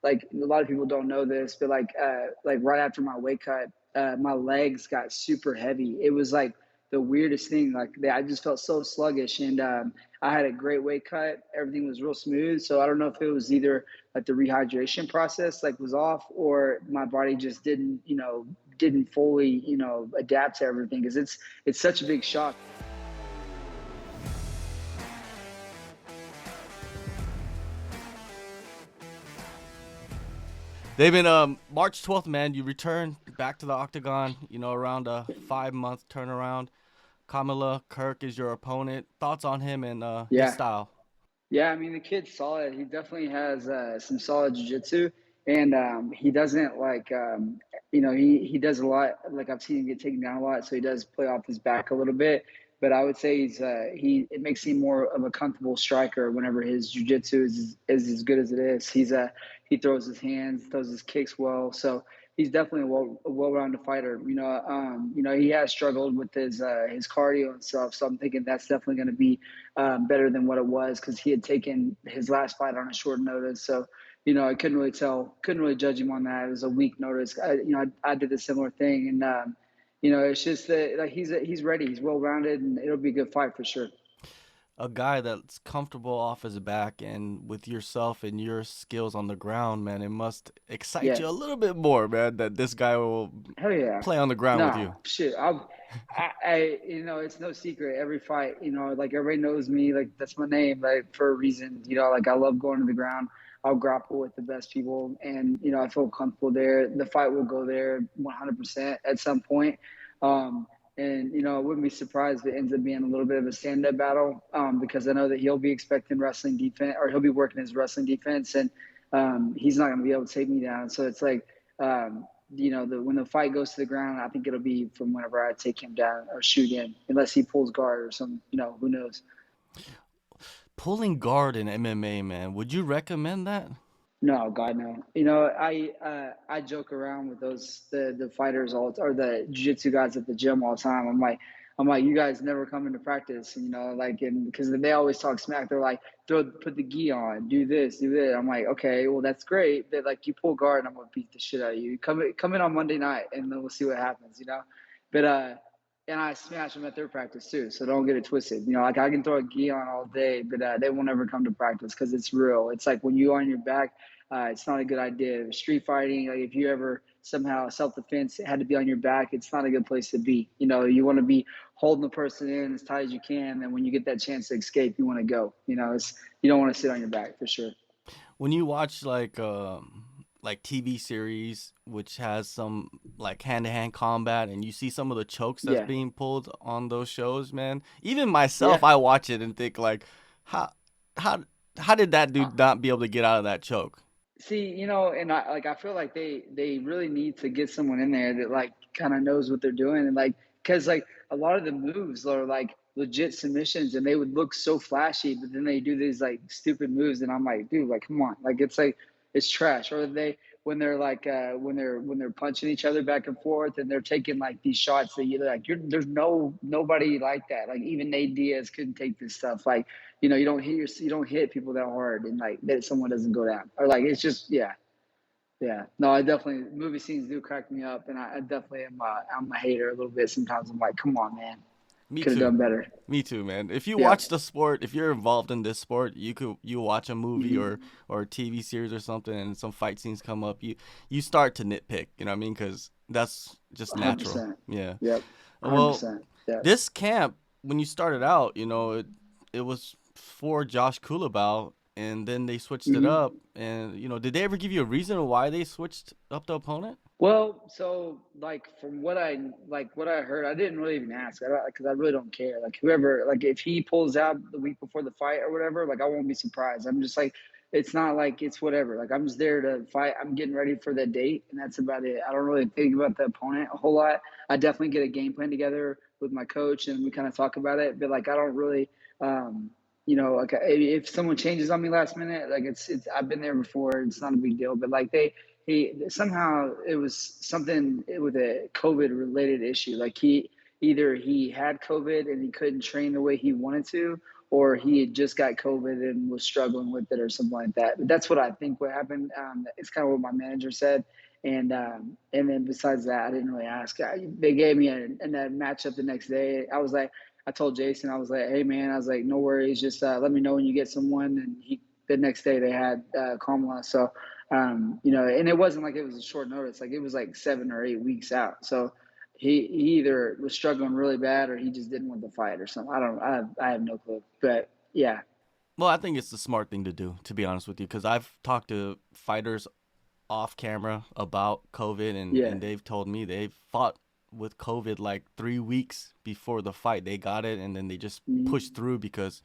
like a lot of people don't know this, but like right after my weight cut, my legs got super heavy. It was like the weirdest thing. Like I just felt so sluggish, and I had a great weight cut. Everything was real smooth. So I don't know if it was either like the rehydration process like was off, or my body just didn't fully adapt to everything, because it's such a big shock. David, March 12th, man, you return back to the octagon, around a 5-month turnaround. Kamuela Kirk is your opponent. Thoughts on him and his Yeah. style? Yeah, I mean, the kid's solid. He definitely has some solid jiu-jitsu, and he doesn't he does a lot. Like I've seen him get taken down a lot, so he does play off his back a little bit. But I would say it makes him more of a comfortable striker whenever his jiu-jitsu is as good as it is. He throws his hands, throws his kicks well, so he's definitely a well-rounded fighter. He has struggled with his cardio and stuff, so I'm thinking that's definitely going to be better than what it was, because he had taken his last fight on a short notice. So, I couldn't really judge him on that. It was a week notice. I did a similar thing, and it's just that like he's ready. He's well rounded, and it'll be a good fight for sure. A guy that's comfortable off his back and with yourself and your skills on the ground, man, it must excite you a Yes. little bit more, man, that this guy will Hell yeah. play on the ground with Nah, you. shit. It's no secret. Every fight, like everybody knows me. Like that's my name, like for a reason. Like I love going to the ground. I'll grapple with the best people, and I feel comfortable there. The fight will go there 100% at some point. Um, and I wouldn't be surprised if it ends up being a little bit of a stand-up battle, because I know that he'll be expecting wrestling defense, or he'll be working his wrestling defense, and he's not going to be able to take me down. So it's like. When the fight goes to the ground, I think it'll be from whenever I take him down or shoot him, unless he pulls guard or some, who knows. Pulling guard in MMA, man, would you recommend that? No, God, no. I joke around with the fighters or the jiu-jitsu guys at the gym all the time. I'm like, you guys never come into practice, and because they always talk smack. They're like, put the gi on, do this, do that. I'm like, okay, well that's great, but like you pull guard, and I'm gonna beat the shit out of you. Come in on Monday night, and then we'll see what happens. But and I smash them at their practice too, so don't get it twisted. Like I can throw a gi on all day, but they won't ever come to practice because it's real. It's like when you on your back. It's not a good idea. Street fighting, like if you ever somehow self-defense had to be on your back, it's not a good place to be. You want to be holding the person in as tight as you can, and when you get that chance to escape, you want to go. You don't want to sit on your back for sure. When you watch like TV series which has some like hand-to-hand combat and you see some of the chokes that's Yeah, being pulled on those shows, man, even myself, yeah. I watch it and think like, how how how did that dude not be able to get out of that choke? See, and I feel like they really need to get someone in there that like kind of knows what they're doing, and like because like a lot of the moves are like legit submissions, and they would look so flashy, but then they do these like stupid moves, and I'm like, dude, like come on, like it's trash. Or they when they're like when they're punching each other back and forth, and they're taking like these shots that there's nobody like that. Like even Nate Diaz couldn't take this stuff. Like you don't hit people that hard, and like that someone doesn't go down, or like it's just yeah. No, I definitely movie scenes do crack me up, and I definitely am. I'm a hater a little bit sometimes. I'm like, come on, man, Me could have too. done better. Me too, man. If you Yeah. watch the sport, if you're involved in this sport, you watch a movie Hmm. or a TV series or something, and some fight scenes come up, you start to nitpick. You know what I mean? Because that's just natural. 100%. Yeah. Yep. Well, 100%. Yeah. this camp when you started out, it was for Josh Kulabau, and then they switched it Hmm. up. And did they ever give you a reason why they switched up the opponent? Well, so like from what I heard, I didn't really even ask because I really don't care. Like whoever, like if he pulls out the week before the fight or whatever, like I won't be surprised. I'm just like, it's not like it's whatever. Like I'm just there to fight. I'm getting ready for the date, and that's about it. I don't really think about the opponent a whole lot. I definitely get a game plan together with my coach, and we kind of talk about it. But like I don't really, like if someone changes on me last minute, like it's I've been there before. It's not a big deal. But like he somehow it was something with a COVID related issue. Like he had COVID and he couldn't train the way he wanted to, or he had just got COVID and was struggling with it or something like that. But that's what I think what happened. It's kind of what my manager said. And then besides that, I didn't really ask. They gave me a matchup the next day. I told Jason, I was like, hey man, I was like, no worries, just let me know when you get someone. And the next day they had Kamala. So you know, and it wasn't like it was a short notice. Like it was like 7 or 8 weeks out. So he either was struggling really bad or he just didn't want to fight or something. I have no clue. But yeah. Well, I think it's the smart thing to do, to be honest with you, because I've talked to fighters off camera about COVID, Yeah. and they've told me they've fought with COVID like 3 weeks before the fight. They got it, and then they just pushed through because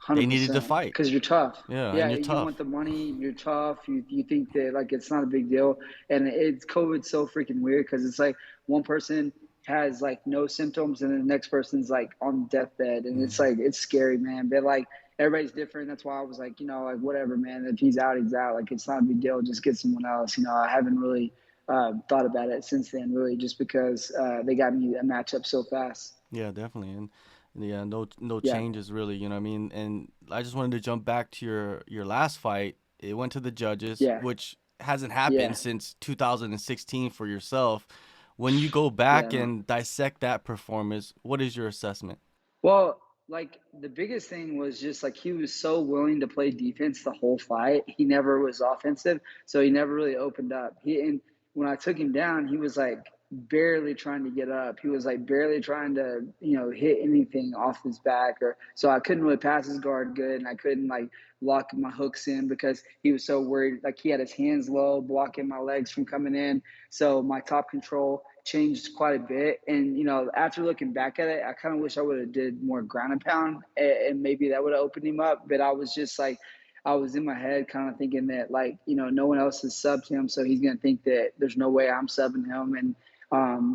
they needed to 100%, fight. because you're tough. Yeah, and Yeah, you're you want tough. the money. You're tough. You think that like it's not a big deal, and it's COVID's so freaking weird because it's like one person has like no symptoms and then the next person's like on deathbed, and it's like it's scary, man. But like everybody's different. That's why I was like, you know, like whatever, man. If he's out, he's out. Like it's not a big deal. Just get someone else. You know, I haven't really thought about it since then, really, just because they got me a matchup so fast. Yeah, definitely. And yeah, no Yeah, changes really, you know what I mean? And I just wanted to jump back to your last fight. It went to the judges, yeah, which hasn't happened yeah, since 2016 for yourself. When you go yeah. back No. and dissect that performance, what is your assessment? Well, like the biggest thing was just like he was so willing to play defense the whole fight. He never was offensive, so he never really opened up. And when I took him down, he was like barely trying to get up. He was like barely trying to, you know, hit anything off his back or so I couldn't really pass his guard good and I couldn't like lock my hooks in because he was so worried. Like he had his hands low, blocking my legs from coming in. So my top control changed quite a bit. And you know, after looking back at it, I kind of wish I would have did more ground and pound, and maybe that would have opened him up. But I was just like, I was in my head kind of thinking that like, you know, no one else has subbed him, so he's gonna think that there's no way I'm subbing him, and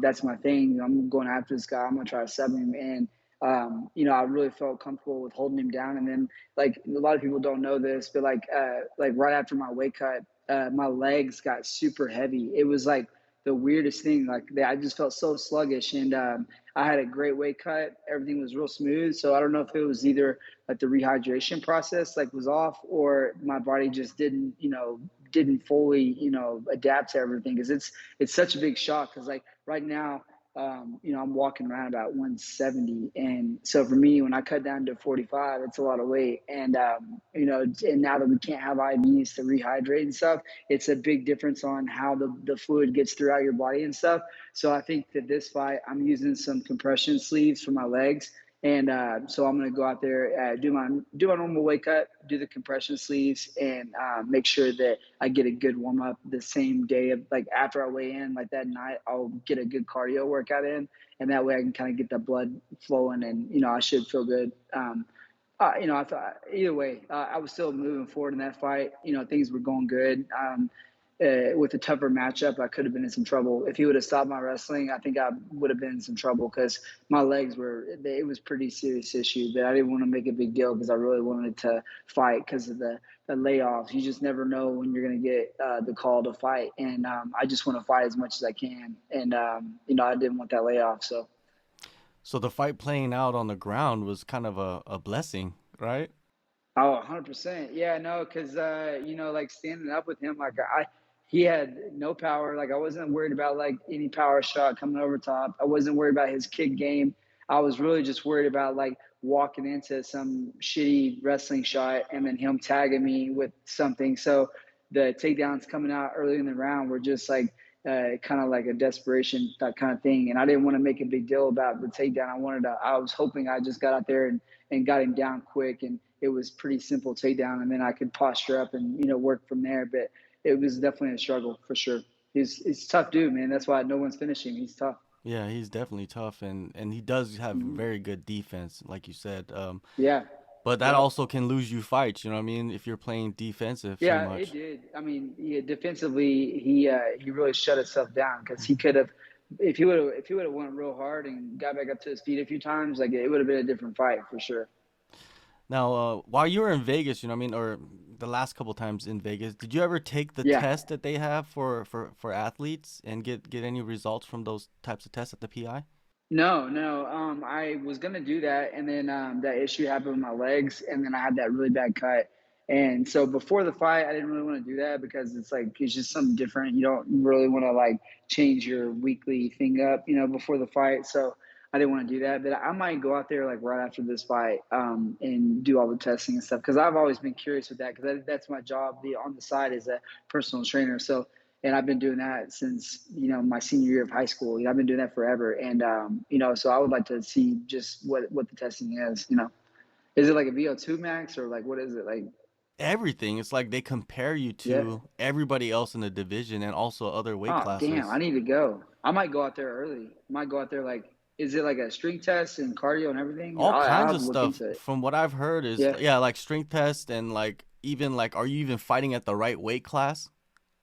that's my thing. I'm going after this guy. I'm gonna try to sub him, and you know, I really felt comfortable with holding him down. And then, like a lot of people don't know this, but like right after my weight cut, my legs got super heavy. It was like the weirdest thing. Like I just felt so sluggish, and I had a great weight cut. Everything was real smooth. So I don't know if it was either like the rehydration process like was off, or my body just didn't, you know, didn't fully, you know, adapt to everything. Because it's such a big shock. Because like right now, you know, I'm walking around about 170. And so for me, when I cut down to 45, it's a lot of weight. And, you know, and now that we can't have IVs to rehydrate and stuff, it's a big difference on how the fluid gets throughout your body and stuff. So I think that this fight, I'm using some compression sleeves for my legs. And so I'm going to go out there, do my normal weight cut, do the compression sleeves, and make sure that I get a good warm up the same day of like after I weigh in, like that night, I'll get a good cardio workout in, and that way I can kind of get the blood flowing, and you know I should feel good. You know, I thought either way, I was still moving forward in that fight. You know, things were going good. With a tougher matchup, I could have been in some trouble. If he would have stopped my wrestling, I think I would have been in some trouble because my legs it was a pretty serious issue. But I didn't want to make a big deal because I really wanted to fight because of the layoffs. You just never know when you're going to get the call to fight. And I just want to fight as much as I can. And, you know, I didn't want that layoff. So the fight playing out on the ground was kind of a blessing, right? Oh, 100%. Yeah, no, because you know, like standing up with him, like he had no power. Like I wasn't worried about like any power shot coming over top. I wasn't worried about his kick game. I was really just worried about like walking into some shitty wrestling shot and then him tagging me with something. So the takedowns coming out early in the round were just like kind of like a desperation, that kind of thing. And I didn't want to make a big deal about the takedown. I was hoping I just got out there and got him down quick, and it was pretty simple takedown, and then I could posture up and, you know, work from there. But it was definitely a struggle for sure. He's a tough dude, man. That's why no one's finishing. He's tough. Yeah, he's definitely tough, and he does have Mm-hmm. very good defense, like you said. Yeah. But that Yep. also can lose you fights, you know what I mean? If you're playing defensive too Yeah, it much. did. I mean, yeah, defensively, he really shut himself down because he could have, if he would have went real hard and got back up to his feet a few times, like it would have been a different fight for sure. Now, while you were in Vegas, you know what I mean, or the last couple times in Vegas, did you ever take the Yeah. test that they have for athletes and get any results from those types of tests at the PI? No, no. I was gonna do that, and then that issue happened with my legs, and then I had that really bad cut. And so before the fight, I didn't really want to do that because it's like it's just something different. You don't really want to like change your weekly thing up, before the fight. So I didn't want to do that. But I might go out there like right after this fight, and do all the testing and stuff because I've always been curious with that because that's my job. The on the side is a personal trainer, so and I've been doing that since my senior year of high school. I've been doing that forever, and so I would like to see just what the testing is. Is it like a VO2 max or like what is it like? Everything. It's like they compare you Yeah. to everybody else in the division and also other weight Oh damn, I classes. need to go. I might go out there early. I might go out there like, is it like a strength test and cardio and everything? All I'll kinds have of to look stuff into it. from what I've heard is Yeah. yeah, like strength test and like even like are you even fighting at the right weight class?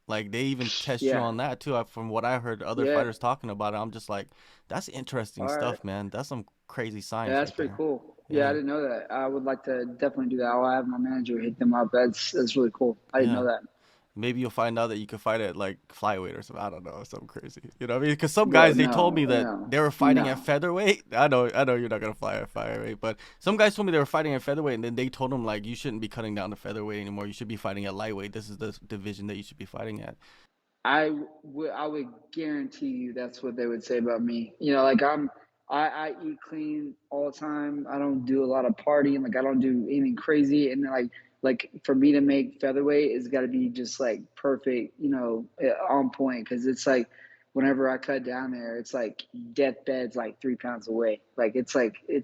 Like they even test you Yeah. on that too. From what I heard other Yeah. fighters talking about it, I'm just like, that's interesting All right. stuff, man. That's some crazy Yeah, science that's right pretty there. cool. Yeah, I Yeah. didn't know that. I would like to definitely do that. I'll have my manager hit them up. That's really cool. I didn't Yeah. know that. Maybe you'll find out that you can fight at like flyweight or something. I don't know, something crazy. You know what I mean? Because some Bro, guys they told me no, that no, they were fighting at no. featherweight. I know you're not gonna fly at flyweight, but some guys told me they were fighting at featherweight, and then they told them like you shouldn't be cutting down to featherweight anymore. You should be fighting at lightweight. This is the division that you should be fighting at. I would guarantee you that's what they would say about me. Like I eat clean all the time. I don't do a lot of partying. Like I don't do anything crazy. And like for me to make featherweight, it's got to be just like perfect. On point because it's like whenever I cut down there, it's like deathbed's like 3 pounds away. Like it's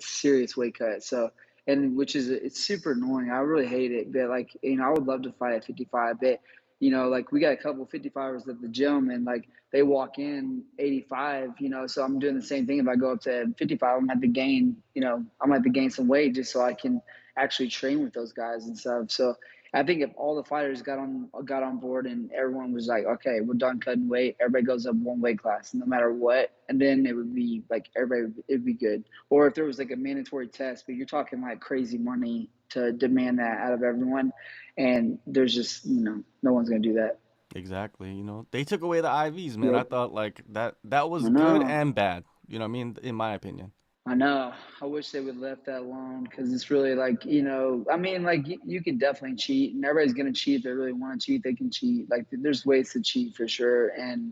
serious weight cut. So and which is it's super annoying. I really hate it. But like I would love to fight at 55. But like we got a couple 55ers at the gym and like they walk in 85, so I'm doing the same thing. If I go up to 55, I'm gonna have to gain, I'm gonna have to gain some weight just so I can actually train with those guys and stuff. So I think if all the fighters got on board and everyone was like, okay, we're done cutting weight, everybody goes up one weight class, no matter what, and then it would be like it'd be good. Or if there was like a mandatory test, but you're talking like crazy money to demand that out of everyone, and there's just no one's gonna do that. Exactly. They took away the IVs, man. I Yep. thought like that was I good know. and bad. You know what I mean? In my opinion. I know. I wish they would left that alone because it's really like I mean, like you can definitely cheat, and everybody's gonna cheat if they really want to cheat. They can cheat. Like there's ways to cheat for sure, and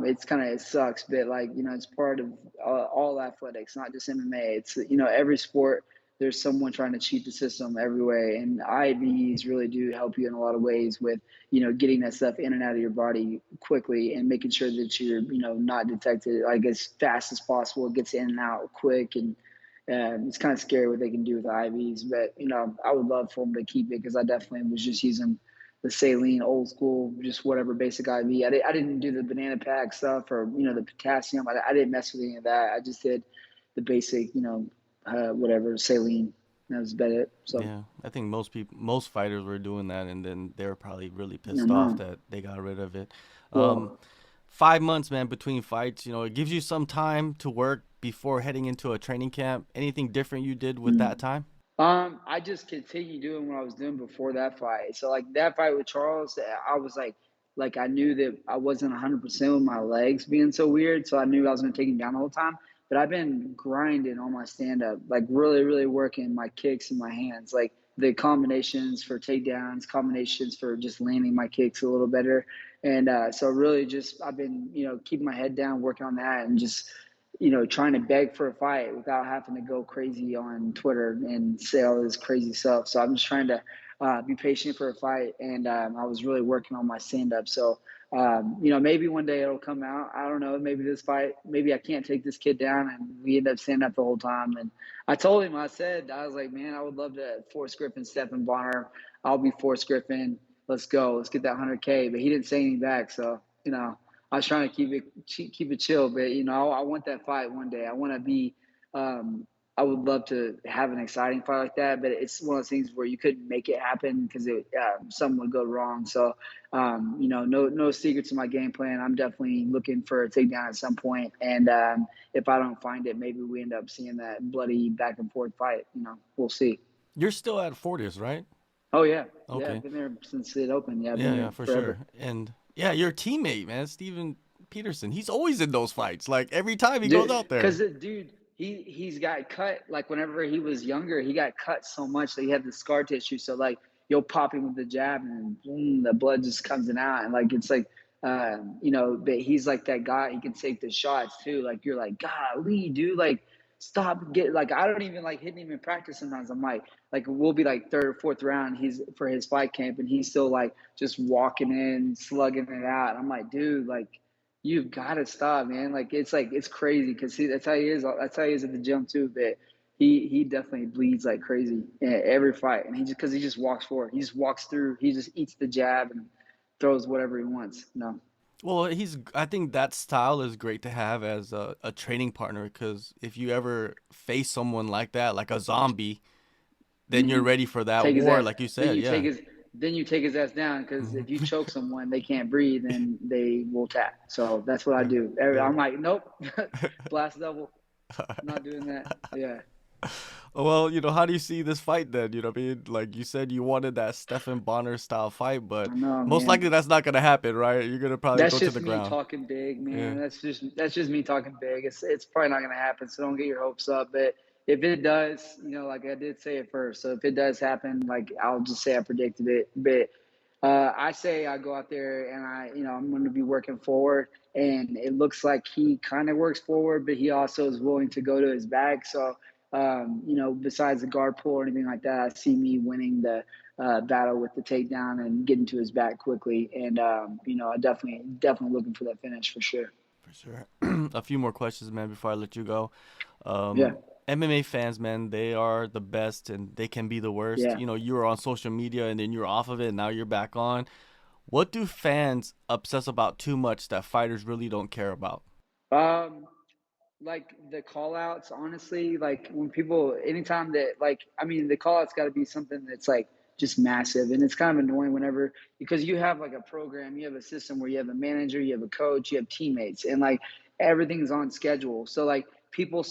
it's kind of it sucks, but like it's part of all athletics, not just MMA. It's every sport. There's someone trying to cheat the system every way, and IVs really do help you in a lot of ways with getting that stuff in and out of your body quickly and making sure that you're, not detected like as fast as possible. It gets in and out quick, and it's kind of scary what they can do with the IVs. But I would love for them to keep it because I definitely was just using the saline, old school, just whatever basic IV. I didn't do the banana pack stuff or the potassium. I didn't mess with any of that. I just did the basic, whatever saline. That was about it. So Yeah, I think most fighters were doing that, and then they were probably really I pissed off know. that they got rid of it. Um, Well, 5 months, man, between fights. It gives you some time to work before heading into a training camp. Anything different you did with that time? I just continued doing what I was doing before that fight. So like that fight with Charles, I was like I knew that I wasn't 100% with my legs being so weird, so I knew I was going to take him down the whole time. But I've been grinding on my stand up, like really, really working my kicks and my hands, like the combinations for takedowns, combinations for just landing my kicks a little better. And so really just I've been, keeping my head down, working on that, and just trying to beg for a fight without having to go crazy on Twitter and say all this crazy stuff. So I'm just trying to be patient for a fight, and I was really working on my stand up. So maybe one day it'll come out. I don't know. Maybe this fight, maybe I can't take this kid down, and we end up standing up the whole time. And I told him, I was like, man, I would love to Forrest Griffin-Stephan Bonnar. I'll be Forrest Griffin. Let's go. Let's get that 100K. But he didn't say anything back. So I was trying to keep it chill, but I want that fight one day. I want to be. Um, I would love to have an exciting fight like that, but it's one of those things where you couldn't make it happen because something would go wrong. So, no secrets in my game plan. I'm definitely looking for a takedown at some point, and if I don't find it, maybe we end up seeing that bloody back and forth fight. We'll see. You're still at Fortis, right? Oh yeah, yeah. I've Okay. been there since it opened. Yeah, I've been Yeah, yeah, there for forever. sure. And yeah, your teammate, man, Steven. Peterson. He's always in those fights. Like every time he goes Dude, out because there. dude, he's got cut like whenever he was younger, he got cut so much that he had the scar tissue. So like you'll pop him with the jab and boom, the blood just comes in out, and like it's like but he's like that guy. He can take the shots too. Like you're like, golly, dude, like stop get like I don't even like hitting him in practice sometimes. I'm like we'll be like third or fourth round. He's for his fight camp, and he's still like just walking in, slugging it out. I'm like, dude, like you've got to stop, man. Like it's crazy because that's how he is. That's how he is at the gym too. But he definitely bleeds like crazy in every fight, and he just walks forward. He just walks through. He just eats the jab and throws whatever he wants. Well, I think that style is great to have as a training partner because if you ever face someone like that, like a zombie, then you're Mm-hmm. ready for that Take his war, ass. like you Then said. you take Yeah. his. Then you take his ass down because if you Hmm. choke someone, they can't breathe and they will tap. So that's what I Yeah. do. Yeah. I'm like, nope, blast double, not doing that. Yeah, Well, how do you see this fight then? You know what I mean? Like you said, you wanted that Stephan Bonnar style fight, but I know, most likely man. that's not gonna happen, right? You're gonna probably That's go to the just me ground. talking big, Yeah. man. That's just me talking big. It's probably not gonna happen, so don't get your hopes up. But if it does, like I did say it first. So if it does happen, like I'll just say I predicted it. But I say I go out there and I'm going to be working forward, and it looks like he kind of works forward, but he also is willing to go to his bag. So besides the guard pull or anything like that, I see me winning the battle with the takedown and getting to his back quickly. And I definitely looking for that finish for sure. For sure. A few more questions, man, before I let you go. Yeah, MMA fans, man, they are the best and they can be the worst. yeah. You were on social media and then you're off of it and now you're back on. What do fans obsess about too much that fighters really don't care about? Um, like the call outs, honestly, like when people, anytime that, like, I mean, the call outs got to be something that's like just massive. And it's kind of annoying whenever, because you have like a program, you have a system where you have a manager, you have a coach, you have teammates, and like everything's on schedule. So, like, people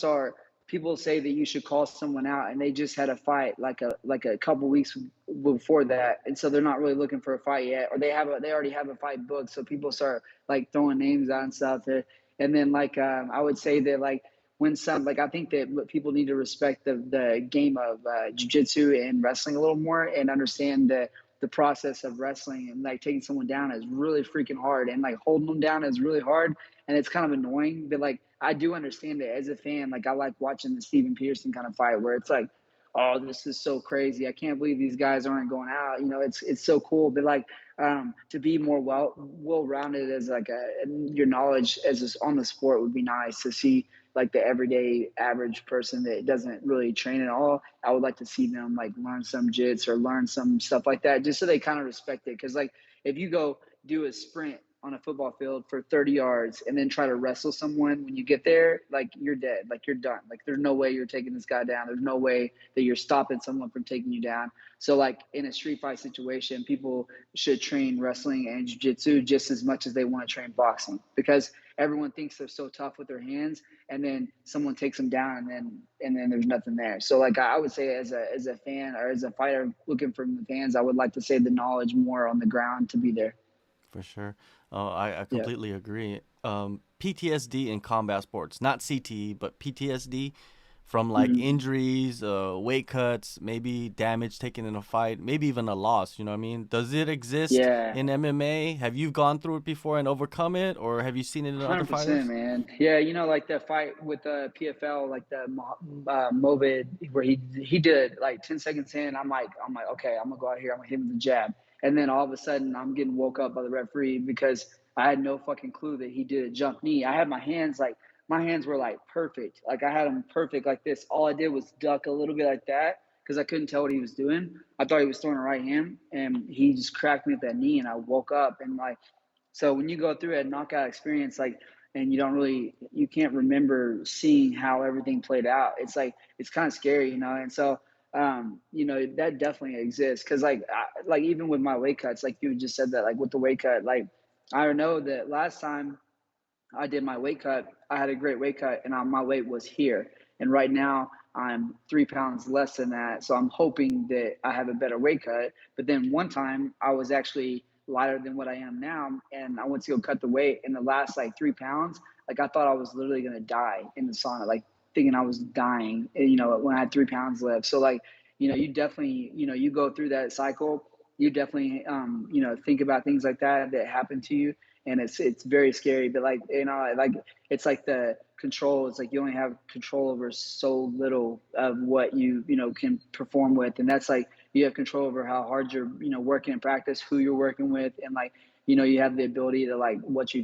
say that you should call someone out and they just had a fight like a couple weeks before that. And so they're not really looking for a fight yet, or they already have a fight booked. So people start like throwing names out and stuff. And then like I would say that like when some like I think that people need to respect the game of jiu-jitsu and wrestling a little more and understand that the process of wrestling and like taking someone down is really freaking hard, and like holding them down is really hard, and it's kind of annoying. But like I do understand it as a fan. Like I like watching the Steven Peterson kind of fight where it's like, oh, this is so crazy. I can't believe these guys aren't going out. It's so cool. But like to be more well rounded as like your knowledge on the sport would be nice to see. Like the everyday average person that doesn't really train at all, I would like to see them like learn some jits or learn some stuff like that, just so they kind of respect it. Because like if you go do a sprint on a football field for 30 yards and then try to wrestle someone when you get there, like you're dead, like you're done. Like there's no way you're taking this guy down. There's no way that you're stopping someone from taking you down. So like in a street fight situation, people should train wrestling and jiu-jitsu just as much as they want to train boxing, because everyone thinks they're so tough with their hands, and then someone takes them down, and then there's nothing there. So like I would say as a fan or as a fighter looking for the fans, I would like to say the knowledge more on the ground to be there. For sure. I Yeah. completely agree. PTSD in combat sports, not CTE, but PTSD from like Mm-hmm. injuries, weight cuts, maybe damage taken in a fight, maybe even a loss. You know what I mean? Does it exist Yeah. in MMA? Have you gone through it before and overcome it, or have you seen it in other 100%, fighters? man. Yeah, like the fight with the PFL, like the Movid, where he did like 10 seconds in. I'm like, okay, I'm gonna go out here. I'm gonna hit him with the jab, and then all of a sudden, I'm getting woke up by the referee because I had no fucking clue that he did a jump knee. I had my hands were like perfect, like I had them perfect like this. All I did was duck a little bit like that because I couldn't tell what he was doing. I thought he was throwing a right hand, and he just cracked me with that knee, and I woke up and like. So when you go through a knockout experience, like, and you can't remember seeing how everything played out. It's like, it's kind of scary, And so, that definitely exists. Cause like even with my weight cuts, like you just said that, like with the weight cut, like, I don't know that last time I did my weight cut, I had a great weight cut, and my weight was here. And right now I'm 3 pounds less than that. So I'm hoping that I have a better weight cut. But then one time I was actually lighter than what I am now. And I went to go cut the weight, and the last like 3 pounds, like I thought I was literally gonna die in the sauna, like thinking I was dying, when I had 3 pounds left. So like, you definitely, you go through that cycle. You definitely, think about things like that happen to you, and it's very scary. But like, like it's like the control. It's like you only have control over so little of what you can perform with, and that's like you have control over how hard you're working in practice, who you're working with, and like you have the ability to like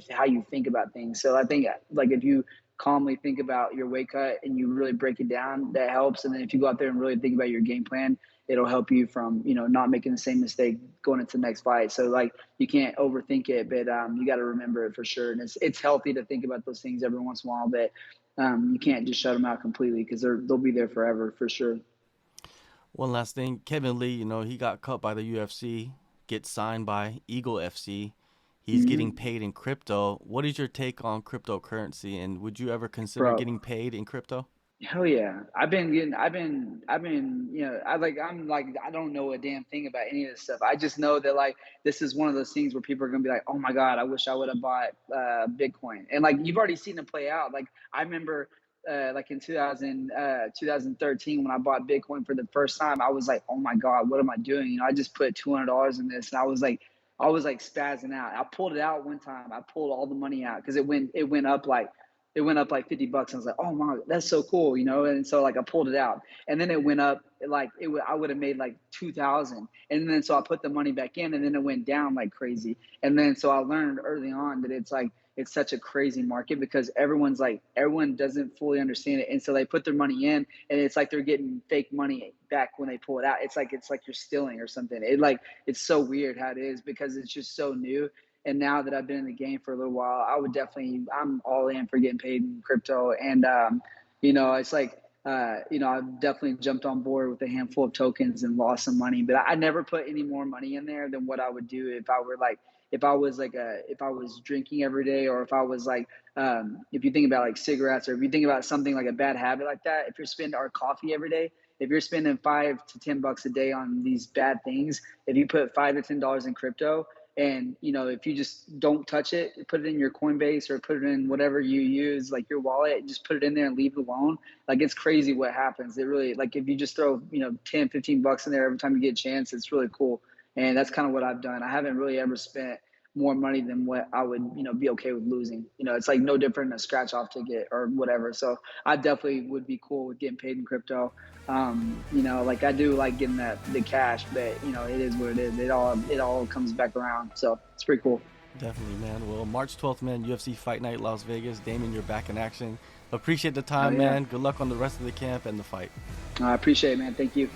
how you think about things. So I think like if you calmly think about your weight cut and you really break it down, that helps. And then if you go out there and really think about your game plan, it'll help you from not making the same mistake going into the next fight. So like you can't overthink it, but you got to remember it for sure. And it's healthy to think about those things every once in a while, but you can't just shut them out completely, because they'll be there forever for sure. One last thing, Kevin Lee, he got cut by the UFC, gets signed by Eagle FC. He's getting paid in crypto. What is your take on cryptocurrency, and would you ever consider getting paid in crypto? Hell yeah. I don't know a damn thing about any of this stuff. I just know that like, this is one of those things where people are going to be like, oh my God, I wish I would have bought Bitcoin. And like, you've already seen it play out. Like I remember like in 2013, when I bought Bitcoin for the first time, I was like, oh my God, what am I doing? I just put $200 in this, and I was like spazzing out. I pulled it out one time. I pulled all the money out because it went up like $50. I was like, oh my, that's so cool, And so like I pulled it out, and then it went up like I would have made like 2,000, and then so I put the money back in, and then it went down like crazy. And then so I learned early on that it's such a crazy market, because everyone doesn't fully understand it, and so they put their money in, and it's like they're getting fake money back when they pull it out. It's like you're stealing or something. It's so weird how it is, because it's just so new. And now that I've been in the game for a little while, I'm all in for getting paid in crypto. And, it's like, I've definitely jumped on board with a handful of tokens and lost some money, but I never put any more money in there than what I would do if I was drinking every day, or if I was like, if you think about like cigarettes, or if you think about something like a bad habit like that, if you're spending our coffee every day, if you're spending $5 to $10 a day on these bad things, if you put $5 to $10 in crypto, and if you just don't touch it, put it in your Coinbase or put it in whatever you use, like your wallet, just put it in there and leave it alone. Like, it's crazy what happens. It really, like, if you just throw 10, $15 in there every time you get a chance, it's really cool. And that's kind of what I've done. I haven't really ever spent more money than what I would be okay with losing. It's like no different than a scratch off ticket or whatever. So I definitely would be cool with getting paid in crypto. Like, I do like getting the cash, but it is what it is. It all comes back around. So it's pretty cool. Definitely, man. Well, March 12th, man, UFC Fight Night, Las Vegas. Damon, you're back in action. Appreciate the time, man. Good luck on the rest of the camp and the fight. I appreciate it, man. Thank you.